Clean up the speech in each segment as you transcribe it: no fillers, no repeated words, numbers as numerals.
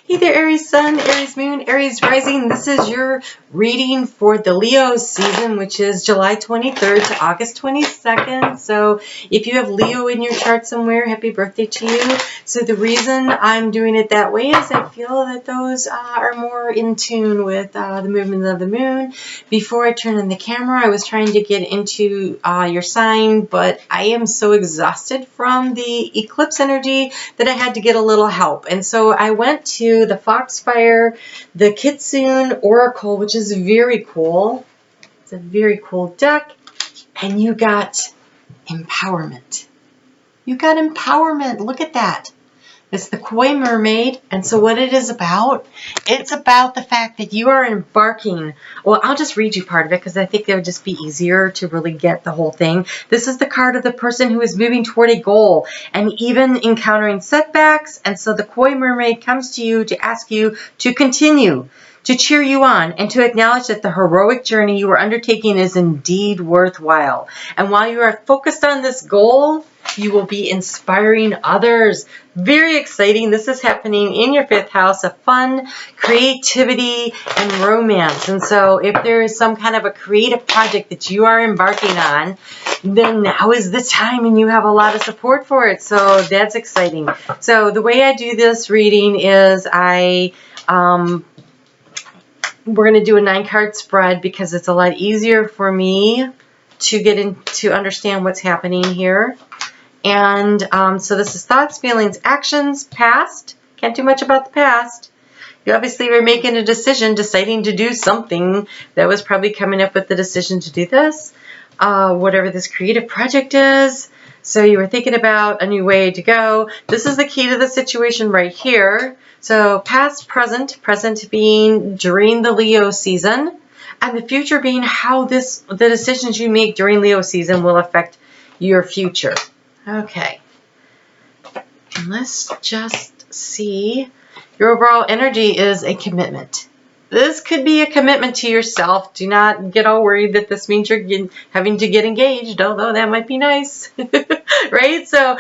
Hey there, Aries Sun, Aries Moon, Aries Rising. This is your reading for the Leo season, which is July 23rd to August 22nd. So if you have Leo in your chart somewhere, happy birthday to you. So the reason I'm doing it that way is I feel that those are more in tune with the movements of the moon. Before I turned on the camera, I was trying to get into your sign, but I am so exhausted from the eclipse energy that I had to get a little help. And so I went to the Foxfire, the Kitsune Oracle, which is very cool. It's a very cool deck. And you got empowerment. You got empowerment. Look at that. It's the Koi Mermaid. And so what it is about, it's about the fact that you are embarking. Well, I'll just read you part of it because I think it would just be easier to really get the whole thing. This is the card of the person who is moving toward a goal and even encountering setbacks. And so the Koi Mermaid comes to you to ask you to continue, to cheer you on, and to acknowledge that the heroic journey you are undertaking is indeed worthwhile. And while you are focused on this goal, you will be inspiring others. Very exciting. This is happening in your 5th house of fun, creativity, and romance. And so if there is some kind of a creative project that you are embarking on, then now is the time and you have a lot of support for it. So that's exciting. So the way I do this reading is we're going to do a 9-card spread because it's a lot easier for me to get in to understand what's happening here. And so this is thoughts, feelings, actions, past. Can't do much about the past. You obviously were making a decision, deciding to do something that was probably coming up with the decision to do this, whatever this creative project is. So you were thinking about a new way to go. This is the key to the situation right here. So past, present being during the Leo season, and the future being how the decisions you make during Leo season will affect your future. Okay, let's just see. Your overall energy is a commitment. This could be a commitment to yourself. Do not get all worried that this means you're having to get engaged, although that might be nice, right? So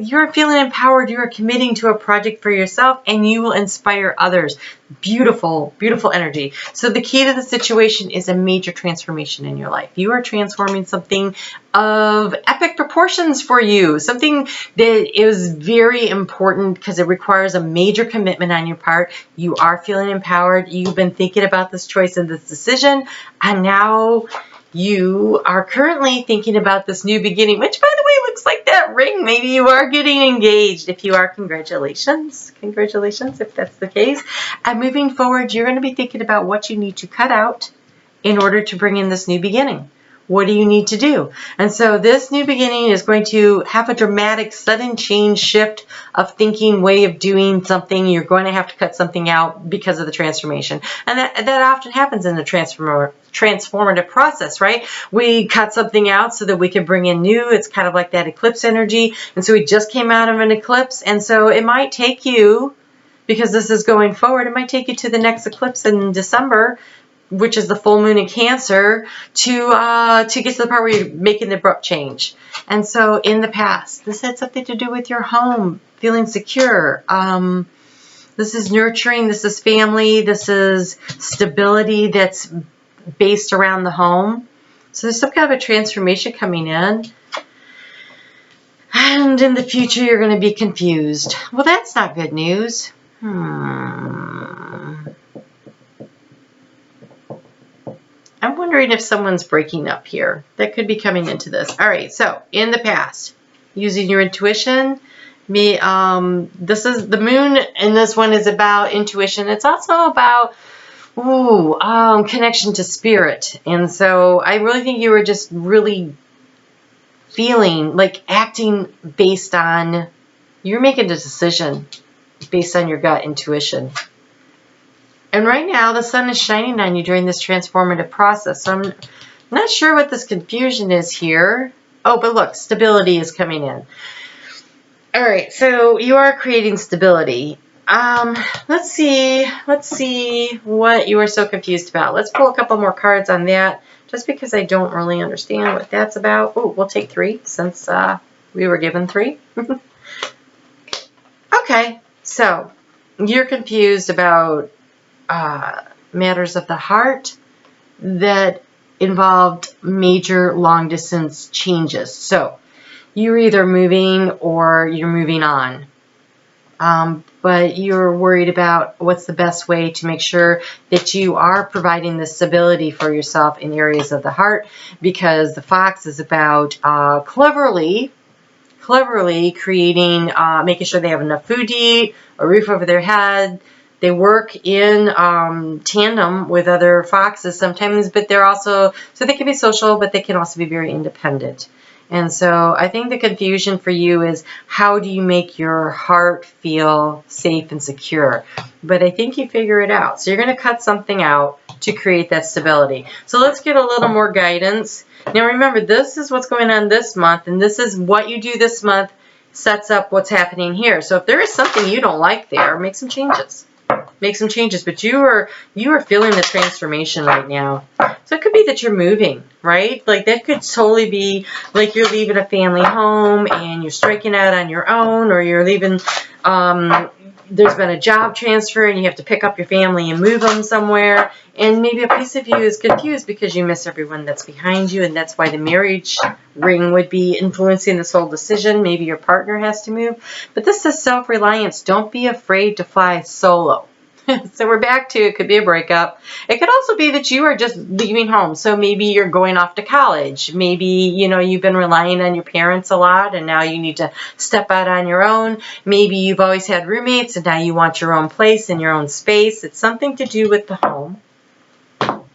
you're feeling empowered. You are committing to a project for yourself, and you will inspire others. Beautiful, beautiful energy. So the key to the situation is a major transformation in your life. You are transforming something of epic proportions for you, something that is very important because it requires a major commitment on your part. You are feeling empowered. You've been thinking about this choice and this decision, and now you are currently thinking about this new beginning, which, by the way, looks like that ring. Maybe you are getting engaged. If you are, congratulations. Congratulations if that's the case. And moving forward, you're going to be thinking about what you need to cut out in order to bring in this new beginning. What do you need to do? And so this new beginning is going to have a dramatic, sudden change, shift of thinking, way of doing something. You're going to have to cut something out because of the transformation. And that often happens in the transformative process, right? We cut something out so that we can bring in new. It's kind of like that eclipse energy. And so we just came out of an eclipse. And so it might take you, because this is going forward, it might take you to the next eclipse in December, which is the full moon in Cancer, to get to the part where you're making the abrupt change. And so in the past, this had something to do with your home, feeling secure. This is nurturing, this is family, this is stability that's based around the home. So there's some kind of a transformation coming in. And in the future, you're going to be confused. Well, that's not good news. I'm wondering if someone's breaking up here. That could be coming into this. All right, so in the past, using your intuition, this is the moon, and this one is about intuition. It's also about connection to spirit. And so I really think you were just really feeling like acting based on, you're making a decision based on your gut intuition. And right now, the sun is shining on you during this transformative process. So I'm not sure what this confusion is here. Oh, but look, stability is coming in. All right, so you are creating stability. Let's see what you are so confused about. Let's pull a couple more cards on that, just because I don't really understand what that's about. Oh, we'll take 3 since we were given 3. Okay, so you're confused about matters of the heart that involved major long distance changes. So you're either moving or you're moving on. But you're worried about what's the best way to make sure that you are providing the stability for yourself in areas of the heart, because the fox is about cleverly creating, making sure they have enough food to eat, a roof over their head. They work in tandem with other foxes sometimes, but they're also, so they can be social, but they can also be very independent. And so I think the confusion for you is, how do you make your heart feel safe and secure? But I think you figure it out. So you're going to cut something out to create that stability. So let's get a little more guidance. Now remember, this is what's going on this month, and this is what you do this month sets up what's happening here. So if there is something you don't like there, make some changes. Make some changes, but you are feeling the transformation right now. So it could be that you're moving, right? Like that could totally be like you're leaving a family home and you're striking out on your own, or you're leaving, there's been a job transfer and you have to pick up your family and move them somewhere. And maybe a piece of you is confused because you miss everyone that's behind you, and that's why the marriage ring would be influencing this whole decision. Maybe your partner has to move. But this is self-reliance. Don't be afraid to fly solo. So we're back to, it could be a breakup. It could also be that you are just leaving home. So maybe you're going off to college. Maybe, you know, you've been relying on your parents a lot and now you need to step out on your own. Maybe you've always had roommates and now you want your own place and your own space. It's something to do with the home.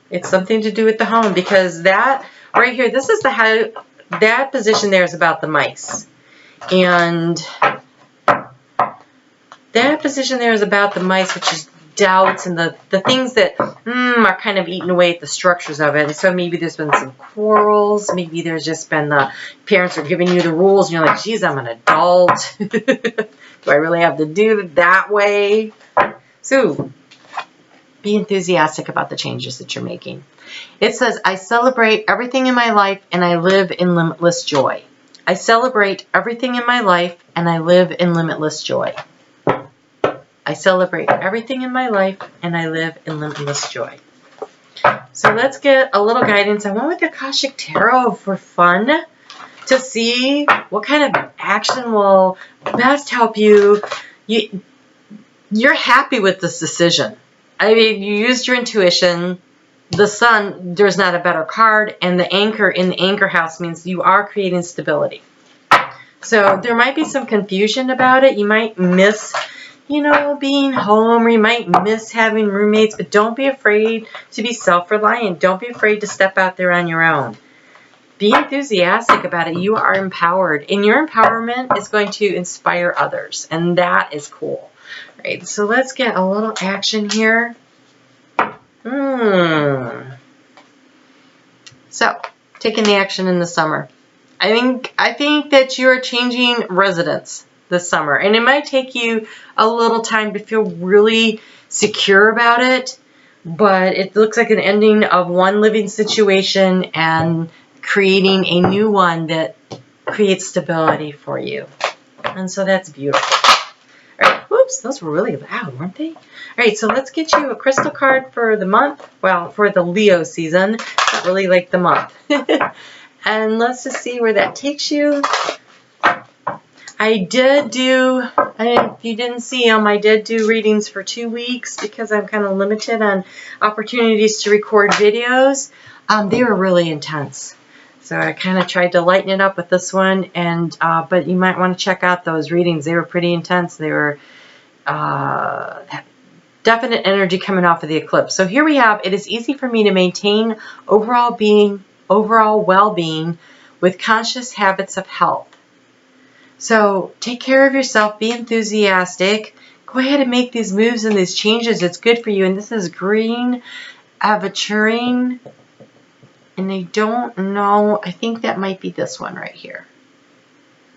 It's something to do with the home, because that right here, this is the how, that position there is about the mice. And that position there is about the mice, which is doubts and the things that are kind of eating away at the structures of it. And so maybe there's been some quarrels. Maybe there's just been the parents are giving you the rules and you're like, geez, I'm an adult. Do I really have to do it that way? So be enthusiastic about the changes that you're making. It says, I celebrate everything in my life and I live in limitless joy. I celebrate everything in my life and I live in limitless joy. I celebrate everything in my life and I live in limitless joy. So let's get a little guidance. I went with the Akashic Tarot for fun to see what kind of action will best help you. You're happy with this decision. I mean, you used your intuition. The Sun, there's not a better card, and the anchor in the anchor house means you are creating stability. So there might be some confusion about it. You might miss, you know, being home, or you might miss having roommates, but don't be afraid to be self-reliant. Don't be afraid to step out there on your own. Be enthusiastic about it. You are empowered, and your empowerment is going to inspire others, and that is cool. All right, so let's get a little action here. So, taking the action in the summer. I think that you're changing residence this summer, and it might take you a little time to feel really secure about it, but it looks like an ending of one living situation and creating a new one that creates stability for you. And so that's beautiful. All right, whoops, those were really loud, weren't they? All right, so let's get you a crystal card for the month. Well, for the Leo season, not really like the month. And let's just see where that takes you. I did do, if you didn't see them, I did do readings for 2 weeks because I'm kind of limited on opportunities to record videos. They were really intense. So I kind of tried to lighten it up with this one, and but you might want to check out those readings. They were pretty intense. They were definite energy coming off of the eclipse. So here we have, it is easy for me to maintain overall well-being with conscious habits of health. So take care of yourself, be enthusiastic, go ahead and make these moves and these changes. It's good for you. And this is green aventurine. And I don't know, I think that might be this one right here.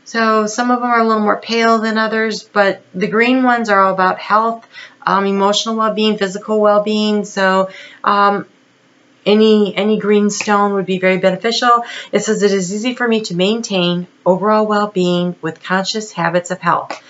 So some of them are a little more pale than others, but the green ones are all about health, emotional well-being, physical well-being. So any green stone would be very beneficial. It says it is easy for me to maintain overall well-being with conscious habits of health.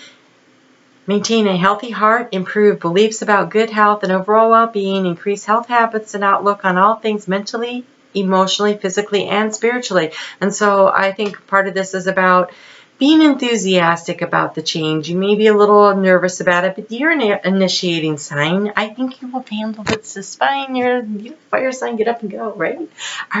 Maintain a healthy heart, improve beliefs about good health and overall well-being, increase health habits and outlook on all things mentally, emotionally, physically, and spiritually. And so I think part of this is about being enthusiastic about the change. You may be a little nervous about it, but you're an initiating sign. I think you will handle this just fine. You're a fire sign. Get up and go, right? All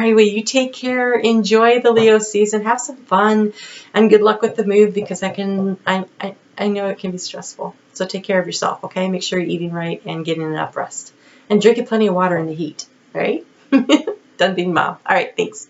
right, well, you take care. Enjoy the Leo season. Have some fun. And good luck with the move, because I know it can be stressful. So take care of yourself, okay? Make sure you're eating right and getting enough rest. And drinking plenty of water in the heat, right? Done being mom. All right, thanks.